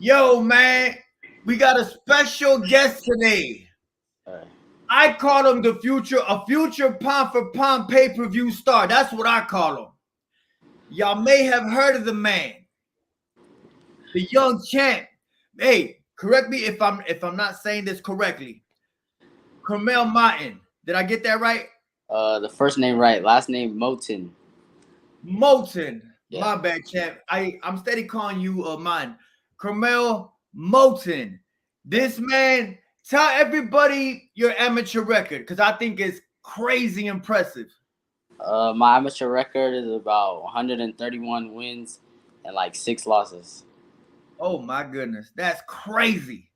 Yo, man, we got a special guest today. Uh, I call him a future pound for pound pay-per-view star. That's what I call him. Y'all may have heard of the man, the young champ. Hey, correct me if I'm not saying this correctly. Curmel Moton. Did I get that right? the first name right, last name Moton. Moton. Yeah. My bad, champ. I'm steady calling you mine. Curmel Moton. This man, tell everybody your amateur record because I think it's crazy impressive. My amateur record is about 131 wins and like 6 losses. Oh my goodness, that's crazy.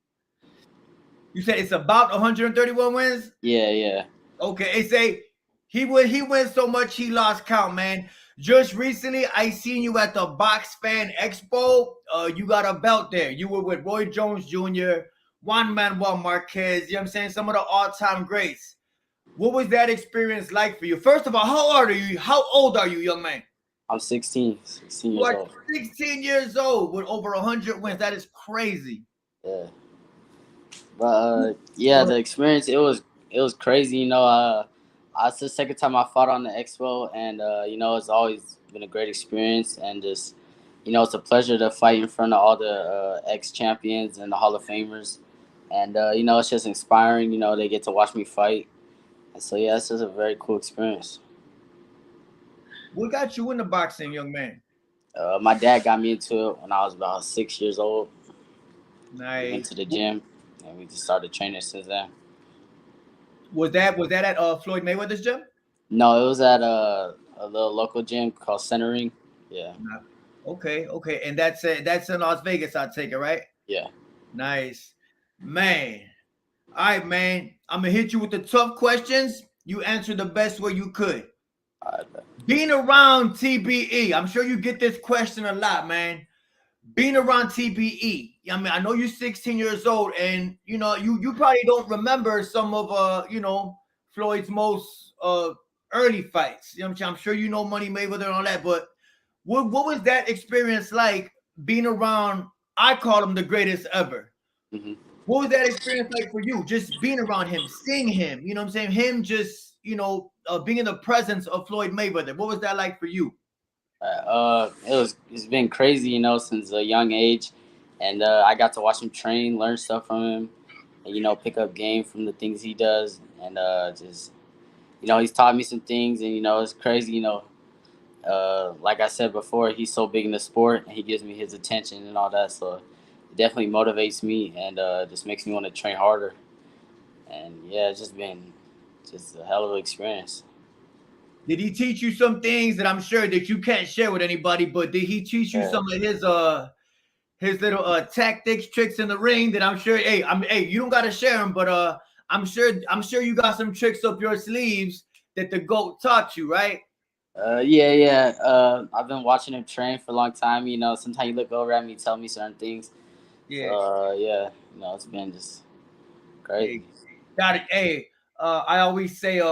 You said it's about 131 wins? Yeah, yeah. Okay, they say he wins so much he lost count, man. Just recently, I seen you at the Box Fan Expo. You got a belt there. You were with Roy Jones Jr., Juan Manuel Marquez. You know what I'm saying? Some of the all-time greats. What was that experience like for you? First of all, how old are you? How old are you, young man? I'm 16 You years are old. 16 years old with over 100 wins. That is crazy. Yeah. But yeah, the experience it was crazy. It's the second time I fought on the expo, and it's always been a great experience, and just it's a pleasure to fight in front of all the ex champions and the Hall of Famers, and it's just inspiring. They get to watch me fight, and so yeah, it's just a very cool experience. What got you into boxing, young man? My dad got me into it when I was about 6 years old. We went Nice. to the gym, and we just started training since then. Was that at Floyd Mayweather's gym? No, it was at a little local gym called Centering. Yeah, Okay, okay, and that's in Las Vegas. I take it, right? yeah. Nice, man. All right, man. I'm gonna hit you with the tough questions. You answer the best way you could. I, Being around TBE, I'm sure you get this question a lot, man. Being around TBE, I mean, I know you're 16 years old, and you probably don't remember some of Floyd's most early fights. You know what I'm saying? I'm sure you know Money Mayweather and all that, but what was that experience like being around? I call him the greatest ever. hmm What was that experience like for you? Just being around him, seeing him, you know what I'm saying? Him just, being in the presence of Floyd Mayweather. What was that like for you? it's been crazy, since a young age, and I got to watch him train, learn stuff from him, and pick up game from the things he does, and just he's taught me some things, and it's crazy, like I said before, he's so big in the sport, and he gives me his attention and all that, so it definitely motivates me, and just makes me want to train harder, and yeah, it's just been just a hell of an experience. Did he teach you some things that I'm sure that you can't share with anybody, but did he teach you Yeah. some of his little tactics, tricks in the ring that I'm sure, hey, you don't gotta share them, but I'm sure you got some tricks up your sleeves that the GOAT taught you, right? Yeah, yeah. I've been watching him train for a long time. Sometimes he look over at me, tell me certain things. So Yeah. yeah, it's been just Hey, crazy. got it. Hey, I always say,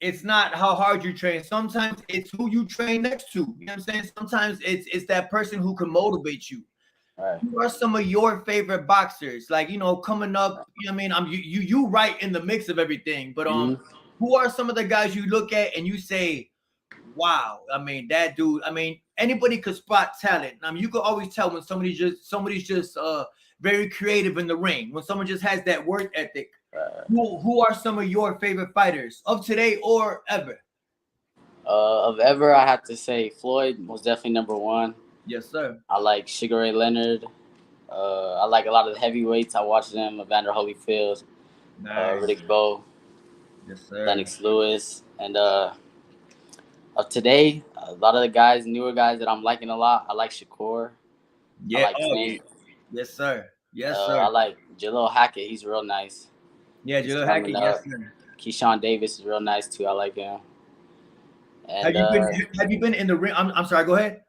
it's not how hard you train. Sometimes it's who you train next to. You know what I'm saying? Sometimes it's that person who can motivate you. All right. Who are some of your favorite boxers? Like, coming up, you know what I mean? I'm you right in the mix of everything. But Mm-hmm. who are some of the guys you look at and you say, wow, I mean, that dude, I mean, anybody could spot talent. I mean, you could always tell when somebody's just very creative in the ring, when someone just has that work ethic. Who are some of your favorite fighters of today or ever? Of ever, I have to say Floyd was definitely number one. Yes, sir. I like Sugar Ray Leonard. I like a lot of the heavyweights. I watch them: Evander Holyfield, Nice. Riddick Bowe, Yes, sir. Lennox Lewis, and of today, a lot of the guys, newer guys that I'm liking a lot. I like Shakur. I Yeah. like Oh, yeah. Tank. Yes, sir. Yes, sir. I like Jalil Hackett. He's real nice. Yeah, He's Jalil coming Hackett. Yes, up. sir. Keyshawn Davis is real nice too. I like him. Have And you been Have you been in the ring? I'm sorry. Go ahead.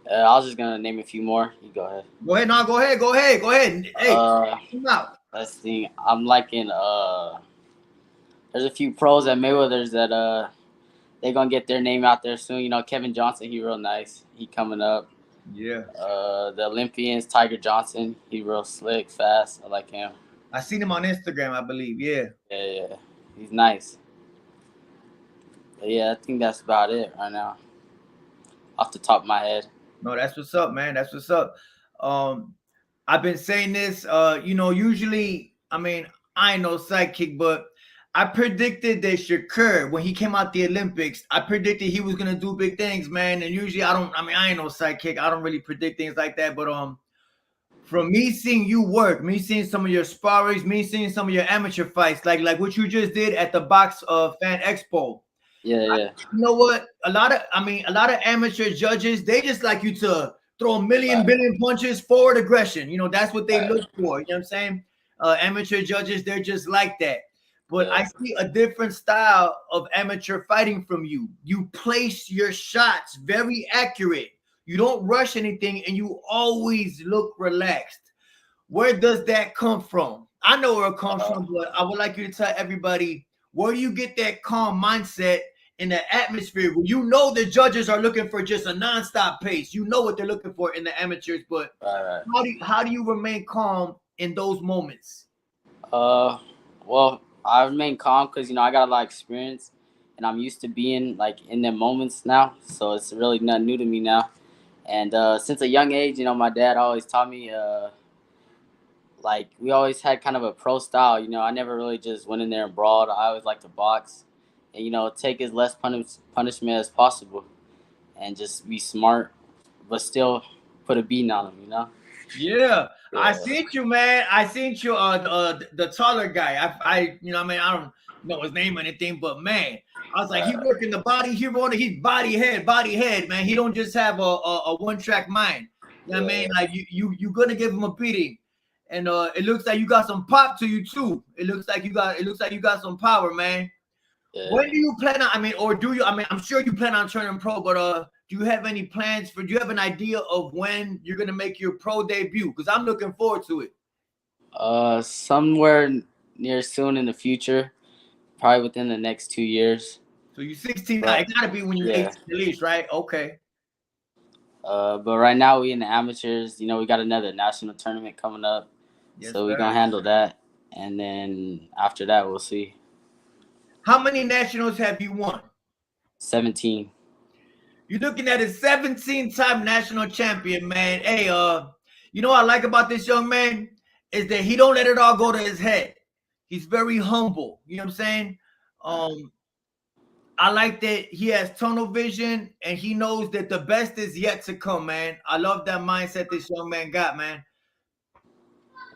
I was just gonna name a few more. You go ahead. Go ahead. No, go ahead. Go ahead. Go ahead. Hey, Uh, come out. let's see. I'm liking. There's a few pros at Mayweather's that they gonna get their name out there soon. Kevin Johnson. He real nice. He coming up. Yeah. The Olympians, Tiger Johnson, he real slick, fast. I like him. I seen him on Instagram, I believe. Yeah. Yeah, he's nice. But yeah, I think that's about it right now, off the top of my head. No, that's what's up, man. That's what's up. Um, I've been saying this, usually, I mean, I ain't no sidekick, but I predicted that Shakur, when he came out the Olympics, I predicted he was gonna do big things, man. And usually I ain't no sidekick. I don't really predict things like that. But from me seeing you work, me seeing some of your sparrings, me seeing some of your amateur fights, like what you just did at the Box Fan Expo. Yeah. You know what? A lot of amateur judges, they just like you to throw a million Right, billion punches, forward aggression. That's what they right. look for. You know what I'm saying? Amateur judges, they're just like that. But Yeah. I see a different style of amateur fighting from you. You place your shots very accurate. You don't rush anything, and you always look relaxed. Where does that come from? I know where it comes Uh, from, but I would like you to tell everybody, where do you get that calm mindset in the atmosphere where you know the judges are looking for just a nonstop pace? You know what they're looking for in the amateurs, but right. how do you remain calm in those moments? Well, I remain calm because I got a lot of experience, and I'm used to being like in them moments now. So it's really nothing new to me now. And since a young age, my dad always taught me like we always had kind of a pro style. I never really just went in there and brawled. I always liked to box, and take as less punishment as possible, and just be smart, but still put a beating on them. Yeah, I Yeah. seen you, man. I seen you, the taller guy. I don't know his name or anything, but man, I was like, he working the body. He's body head, man. He don't just have a one track mind. You know what I Yeah. mean? Like you gonna give him a beating, and it looks like you got some pop to you too. It looks like you got some power, man. When Yeah. do you plan on? I mean, or do you? I mean, I'm sure you plan on turning pro, but do you have any plans for? Do you have an idea of when you're gonna make your pro debut? Because I'm looking forward to it. Somewhere near soon in the future, probably within the next 2 years. So you're 16. But It gotta be when you're yeah, 18 at least, right? Okay. but right now we in the amateurs. We got another national tournament coming up, Yes, so we sir. gonna handle that, and then after that we'll see. How many nationals have you won? 17. You're looking at a 17-time national champion, man. Hey, you know what I like about this young man is that he don't let it all go to his head. He's very humble. You know what I'm saying? Um, I like that he has tunnel vision and he knows that the best is yet to come, man. I love that mindset this young man got, man.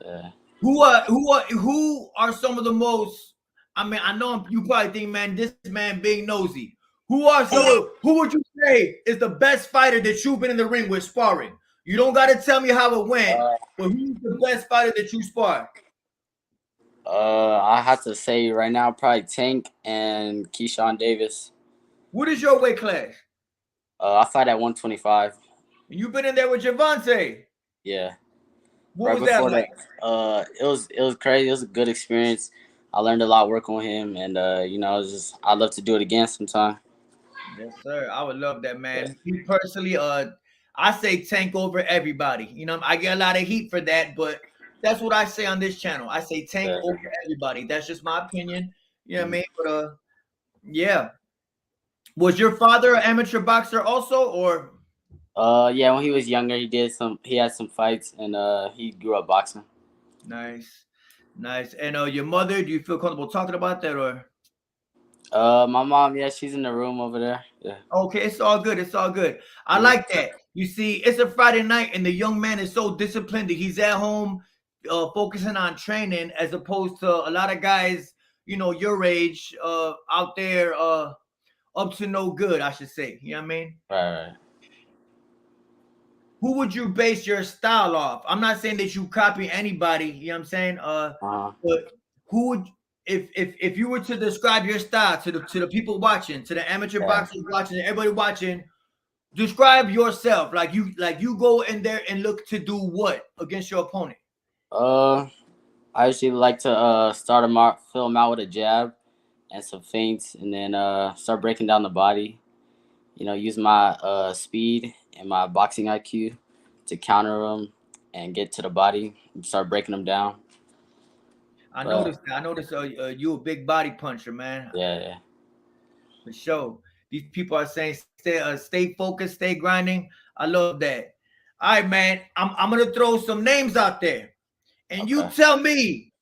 Yeah. Who are some of the most? I mean, I know you probably think, man, this man being nosy. Who would you say is the best fighter that you've been in the ring with sparring? You don't got to tell me how it went, Uh, but who's the best fighter that you sparred? I have to say right now probably Tank and Keyshawn Davis. What is your weight class? I fight at 125. You've been in there with Javante. Yeah. What Right was that before like? that, it was crazy. It was a good experience. I learned a lot working with him, and I'd love to do it again sometime. Yes, sir. I would love that, Yeah, man. Me personally, I say Tank over everybody. I get a lot of heat for that, but that's what I say on this channel. I say Tank yeah. over everybody. That's just my opinion. You know what I Mhm. mean? But yeah. Was your father an amateur boxer also, or Yeah. When he was younger, he had some fights, and he grew up boxing. nice, nice? And your mother, do you feel comfortable talking about that, or? My mom, yeah, she's in the room over there. Yeah. Okay, it's all good. It's all good. I Mhm. like that. You see, it's a Friday night, and the young man is so disciplined that he's at home, focusing on training, as opposed to a lot of guys, your age, out there, up to no good. I should say. You know what I mean? Right. Who would you base your style off? I'm not saying that you copy anybody. You know what I'm saying? Uh-huh. But who would, if you were to describe your style to the people watching, to the amateur Yeah. boxers watching, everybody watching? Describe yourself. Like you go in there and look to do what against your opponent? Uh, I usually like to start him out, fill him out with a jab and some feints, and then start breaking down the body. Use my speed and my boxing IQ to counter them and get to the body and start breaking them down. I But noticed. I noticed. You a big body puncher, man. yeah, yeah. For sure. These people are saying stay focused, stay grinding. I love that. All right, man. I'm gonna throw some names out there, and you Okay. tell me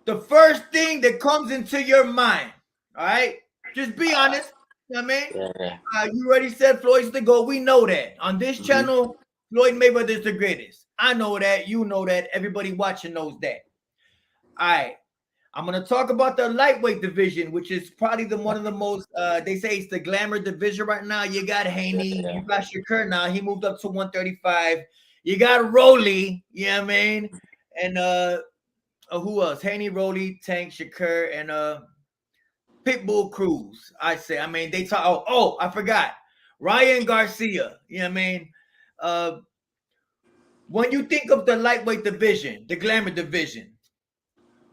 the first thing that comes into your mind. All right, just be honest. You know what I mean, Yeah, yeah. you already said Floyd's the GOAT. We know that on this Hmm. channel. Floyd Mayweather is the greatest. I know that. You know that. Everybody watching knows that. All right. I'm gonna talk about the lightweight division, which is probably the one of the most. They say it's the glamour division right now. You got Yeah, Haney, yeah. you got Shakur now. He moved up to 135. You got Rolly. You know what I mean? And who else? Haney, Rolly, Tank, Shakur, and Pitbull Cruz. I say. I mean, they talk. Oh, I forgot. Ryan Garcia. You know what I mean? Uh, when you think of the lightweight division, the glamour division,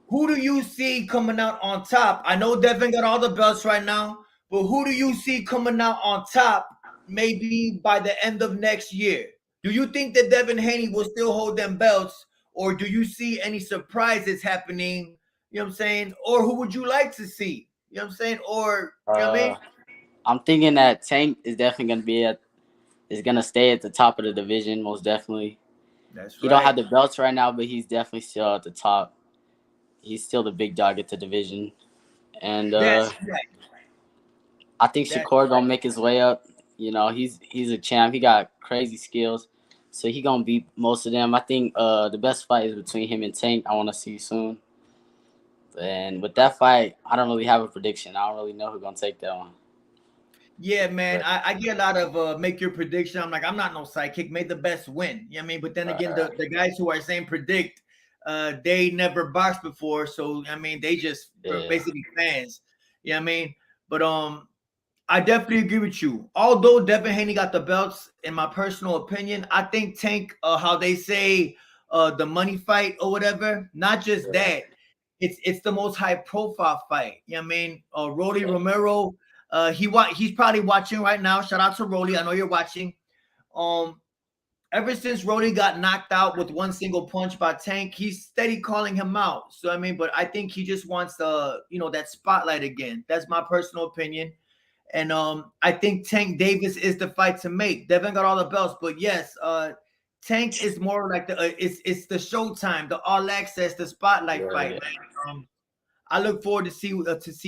who do you see coming out on top? I know Devin got all the belts right now, but who do you see coming out on top maybe by the end of next year? Do you think that Devin Haney will still hold them belts, or do you see any surprises happening? You know what I'm saying? Or who would you like to see? You know what I'm saying? Or, you know what I mean? Uh, I'm thinking that Tank is definitely gonna is gonna stay at the top of the division, most definitely. That's He don't have right. the belts right now, but he's definitely still at the top. He's still the big dog at the division, and That's right. I think That's Shakur right. gonna make his way up. You know, he's a champ. He got crazy skills, so he gonna beat most of them. I think the best fight is between him and Tank. I want to see soon. And with that fight, I don't really have a prediction. I don't really know who's gonna take that one. Yeah, man. But I get a lot of make your prediction. I'm like, I'm not no psychic. May the best win. You know what I mean? But then again, uh, the guys who are saying predict, they never boxed before. So I mean, they just yeah, basically fans. You know what I mean? But I definitely agree with you. Although Devin Haney got the belts, in my personal opinion, I think Tank, how they say, the money fight or whatever. Not just yeah, that, it's the most high profile fight. You know what I mean? Rolly yeah, Romero, he's probably watching right now. Shout out to Rolly. I know you're watching. Um, ever since Rolly got knocked out with one single punch by Tank, he's steady calling him out. So I mean, but I think he just wants that spotlight again. That's my personal opinion. And I think Tank Davis is the fight to make. Devin got all the belts, but yes, Tank is more like it's the showtime, the all access, the spotlight yeah, fight, yeah. man. I look forward to see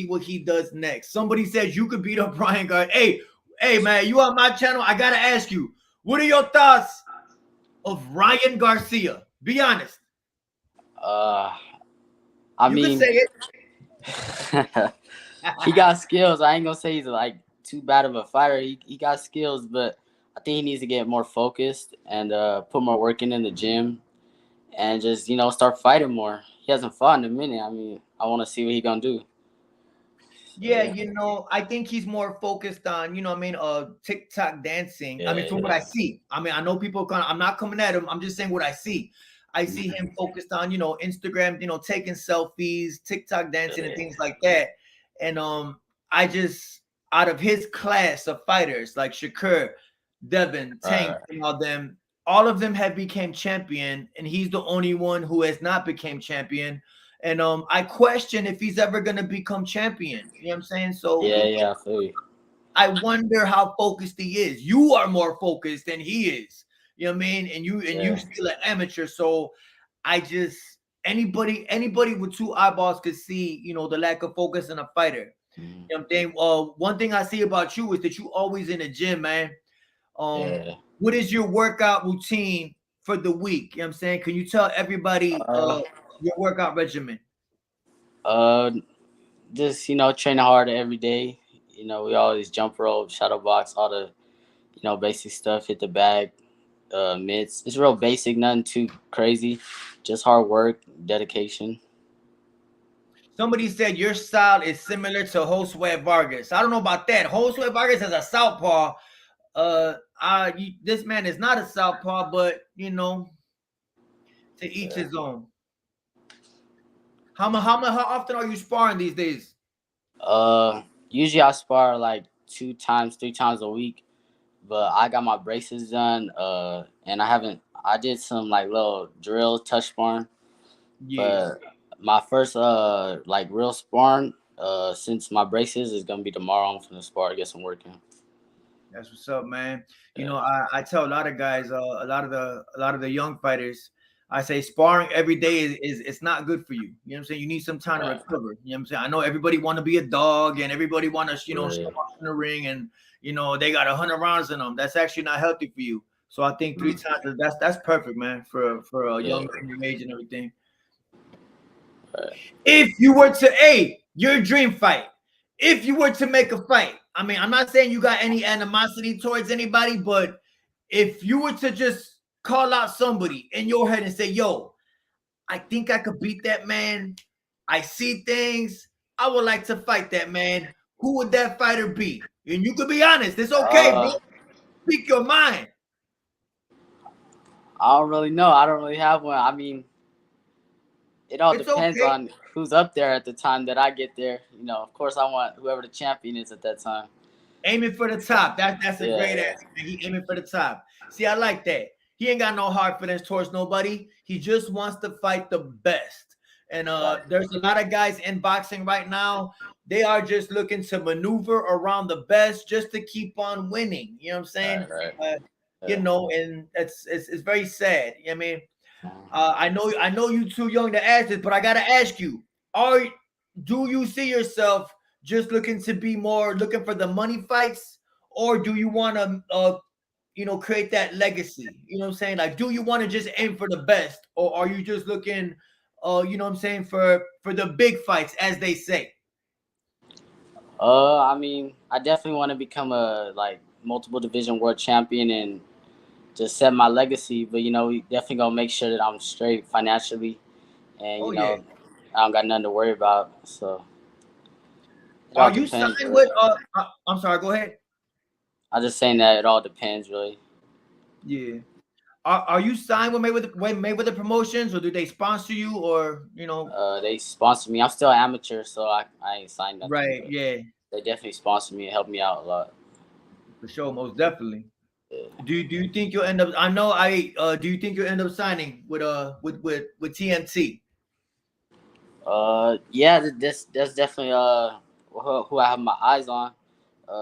what he does next. Somebody says you could beat up Brian Gard. Hey, man, you on my channel? I gotta ask you, what are your thoughts of Ryan Garcia? Be honest. Uh, I You can say mean, it. he got skills. I ain't gonna say he's like too bad of a fighter. He got skills, but I think he needs to get more focused and put more work in the gym and just start fighting more. He hasn't fought in a minute. I mean, I want to see what he gonna do. So Yeah, yeah, I think he's more focused on, what I mean, TikTok dancing. I mean, yeah, from what I see. I mean, I know people I'm not coming at him. I'm just saying what I see. I see yeah, him focused on, Instagram, taking selfies, TikTok dancing and yeah. things like that. And I just out of his class of fighters like Shakur, Devin, Tank, Right. and all of them have became champion, and he's the only one who has not became champion. And I question if he's ever gonna become champion. You know what I'm saying? So Yeah, yeah, I feel you. I wonder how focused he is. You are more focused than he is. You know what I mean? And you Yeah. still an amateur. So I just anybody with two eyeballs could see, the lack of focus in a fighter. Mhm. You know what I'm saying? One thing I see about you is that you always in the gym, man. Yeah. What is your workout routine for the week? You know what I'm saying? Can you tell everybody Uh, your workout regimen? uh, just training harder every day. We always jump rope, shadow box, all the basic stuff. Hit the bag, mitts. It's real basic, nothing too crazy. Just hard work, dedication. Somebody said your style is similar to Josue Vargas. I don't know about that. Josue Vargas is a southpaw. This man is not a southpaw, but to each Yeah. his own. How often are you sparring these days? Usually I spar like 2 times, 3 times a week. but I got my braces done. And I haven't. I did some like little drill touch sparring, Yeah. but my first like real sparring since my braces is gonna be tomorrow. I'm gonna spar, get some work in. That's what's up, man. You Yeah, know, I tell a lot of guys, a lot of the young fighters, I say sparring every day is it's not good for you. You know what I'm saying? You need some time to right, recover. You know what I'm saying? I know everybody want to be a dog and everybody want to, you know, show right. off in the ring and you know they got 100 rounds in them. That's actually not healthy for you. So I think 3 times that's perfect, man, for a Yeah, young man your age and everything. right. If you were to, your dream fight, if you were to make a fight, I mean, I'm not saying you got any animosity towards anybody, but if you were to just call out somebody in your head and say, yo, I think I could beat that man. I see things. I would like to fight that man. Who would that fighter be? And you could be honest. It's okay, bro. Uh, Speak your mind. I don't really know. I don't really have one. I mean, it all It's depends okay. on who's up there at the time that I get there. You know, of course, I want whoever the champion is at that time. Aiming for the top. That's a Yeah, great yeah, answer. He aiming for the top. See, I like that. He ain't got no hard feelings towards nobody. He just wants to fight the best. And right, there's a lot of guys in boxing right now. They are just looking to maneuver around the best just to keep on winning. You know what I'm saying? right, right. Uh, you Yeah. know, and it's very sad. I mean, I know you too young to ask this, but I gotta ask you: Are do you see yourself just looking to be more looking for the money fights, or do you want to, create that legacy? You know what I'm saying? Like, do you want to just aim for the best, or are you just looking, you know what I'm saying, for the big fights, as they say? I mean, I definitely want to become a like multiple division world champion and just set my legacy. But we definitely gonna make sure that I'm straight financially, and Oh yeah. I don't got nothing to worry about. So it Are all you depends, signed really. with? I'm sorry. Go ahead. I'm just saying that it all depends, really. Yeah. Are you signed with Mayweather Promotions, or do they sponsor you, or you know? They sponsor me. I'm still an amateur, so I ain't signed nothing, Right. but Yeah. they definitely sponsor me and help me out a lot. For sure, most definitely. Yeah. Do you think you'll end up? I know. Do you think you'll end up signing with TNT? Yeah, that's definitely who I have my eyes on.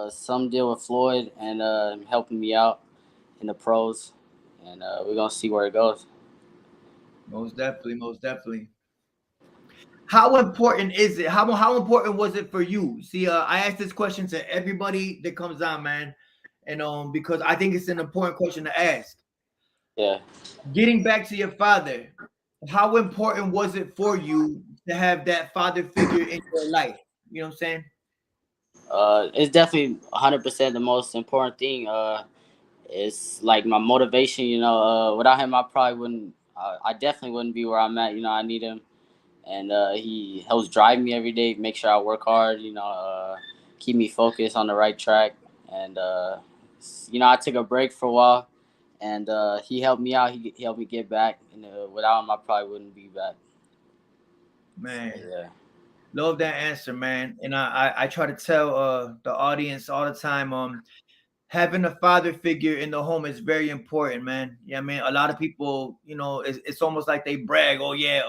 Some deal with Floyd and helping me out in the pros, and we're gonna see where it goes. Most definitely, most definitely. How important is it? How important was it for you? See, I ask this question to everybody that comes on, man, and because I think it's an important question to ask. Yeah. Getting back to your father, how important was it for you to have that father figure in your life? You know what I'm saying? It's definitely 100% the most important thing. It's like my motivation. Without him, I probably wouldn't. I definitely wouldn't be where I'm at. I need him, and he helps drive me every day, make sure I work hard. Keep me focused on the right track. And I took a break for a while, and he helped me out. He helped me get back. And without him, I probably wouldn't be back. So Man, yeah, love that answer, man. And I try to tell the audience all the time, having a father figure in the home is very important, man. Yeah, I mean, a lot of people, it's almost like they brag, oh yeah,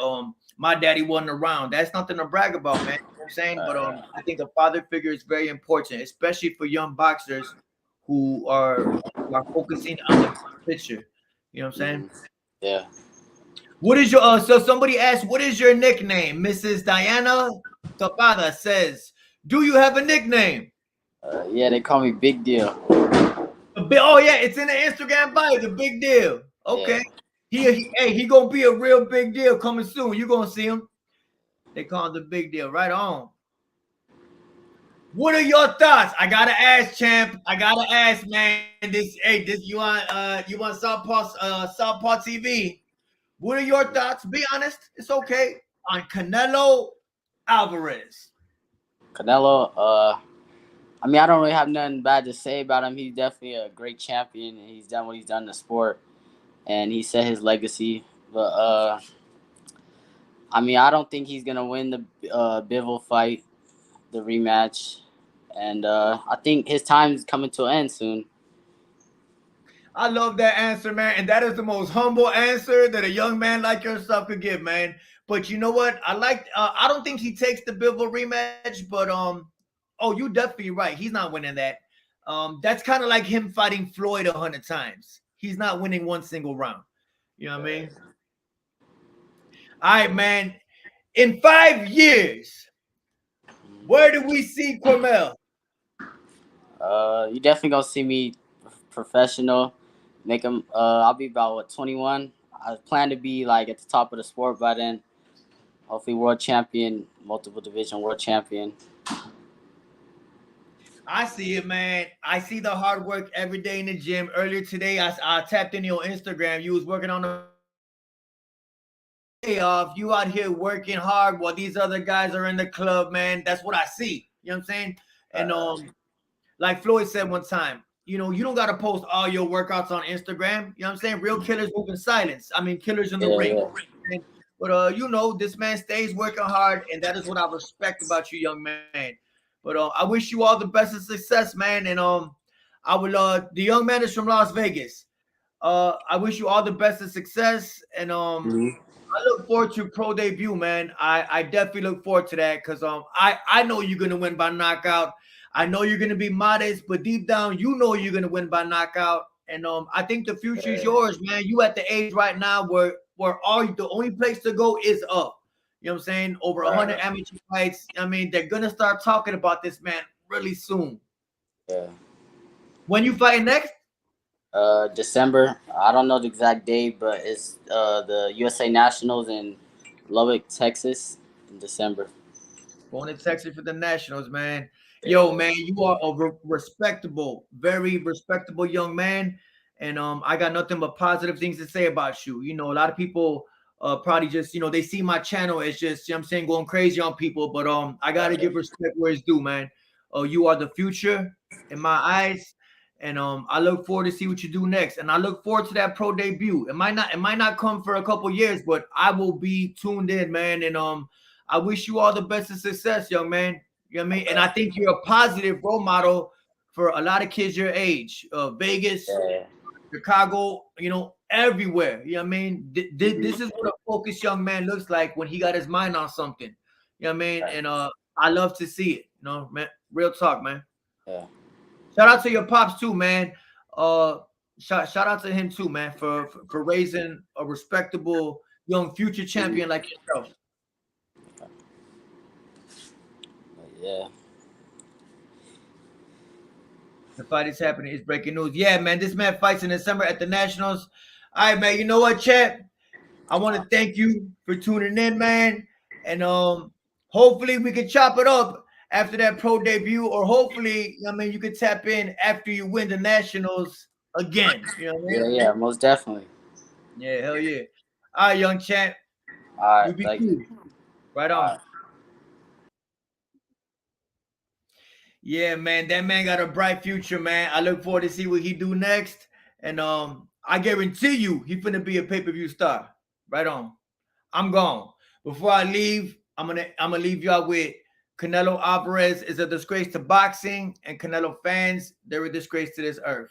my daddy wasn't around. That's nothing to brag about, man. You know what I'm saying? But right, I think a father figure is very important, especially for young boxers who are focusing on the big picture. You know what I'm saying? hmm, yeah, What is your so somebody asked, what is your nickname? Mrs. Diana Tapada says, do you have a nickname? yeah. They call me Big Deal. Oh yeah, it's in the Instagram bio. The big deal. Yeah. Okay, he gonna be a real big deal coming soon. You gonna see him. They call him the big deal. Right on. What are your thoughts? I gotta ask, champ. I gotta ask, man. This you want Southpaw TV? What are your thoughts? Be honest. It's okay on Canelo Alvarez. Canelo. I mean, I don't really have nothing bad to say about him. He's definitely a great champion, and he's done what he's done in the sport, and he set his legacy. But I mean, I don't think he's gonna win the Bivol fight, the rematch, and I think his time is coming to an end soon. I love that answer, man. And that is the most humble answer that a young man like yourself could give, man. But you know what? I don't think he takes the Bivol rematch, but oh, you definitely right. He's not winning that. That's kind of like him fighting Floyd 100 times. He's not winning one single round. You know what I mean? All right, man. In 5 years, where do we see Curmel? You definitely gonna see me professional. Make him. I'll be about what 21. I plan to be like at the top of the sport by then. Hopefully, world champion, multiple division world champion. I see it, man. I see the hard work every day in the gym. Earlier today, I tapped in your Instagram. You was working on a off. You out here working hard while these other guys are in the club, man. That's what I see. You know what I'm saying? And like Floyd said one time, you don't gotta post all your workouts on Instagram. You know what I'm saying? Real killers move in silence. I mean, killers in the ring. Yeah. But this man stays working hard, and that is what I respect about you, young man. But I wish you all the best of success, man. And I will. The young man is from Las Vegas. I wish you all the best of success, and Mhm. I look forward to your pro debut, man. I definitely look forward to that because I know you're gonna win by knockout. I know you're gonna be modest, but deep down, you know you're gonna win by knockout. And I think the future is yours, man. You at the age right now where all the only place to go is up. You know what I'm saying? Over 100 amateur fights. I mean, they're gonna start talking about this man really soon. Yeah. When you fighting next? December. I don't know the exact date, but it's the USA Nationals in Lubbock, Texas, in December. Going to Texas for the Nationals, man. Yo, Yeah. man, you are a respectable, very respectable young man, and I got nothing but positive things to say about you. A lot of people probably just they see my channel as just I'm saying going crazy on people, but I gotta give respect where it's due, man. You are the future in my eyes, and I look forward to see what you do next, and I look forward to that pro debut. It might not come for a couple years, but I will be tuned in, man, and I wish you all the best of success, young man. You know what I mean? And I think you're a positive role model for a lot of kids your age. Vegas, Yeah. Chicago, everywhere. You know what I mean? Mhm. This is what a focused young man looks like when he got his mind on something. You know what I mean? Right. And I love to see it. Man. Real talk, man. Yeah. Shout out to your pops too, man. Uh, shout out to him too, man, for raising a respectable young future Mhm. champion like yourself. Yeah. The fight is happening. It's breaking news. Yeah, man. This man fights in December at the Nationals. All right, man. You know what, Chat? I want to thank you for tuning in, man. And hopefully we can chop it up after that pro debut, or hopefully, you could tap in after you win the Nationals again. You know what I Yeah. mean? Yeah. Most definitely. Yeah, hell yeah. All right, young Chat. All right. You be Thank you. cool. Right All on. right. Yeah, man, that man got a bright future, man. I look forward to see what he do next, and I guarantee you he finna be a pay per view star. Right on. I'm gone. Before I leave, I'm gonna leave y'all with Canelo Alvarez is a disgrace to boxing, and Canelo fans they're a disgrace to this earth.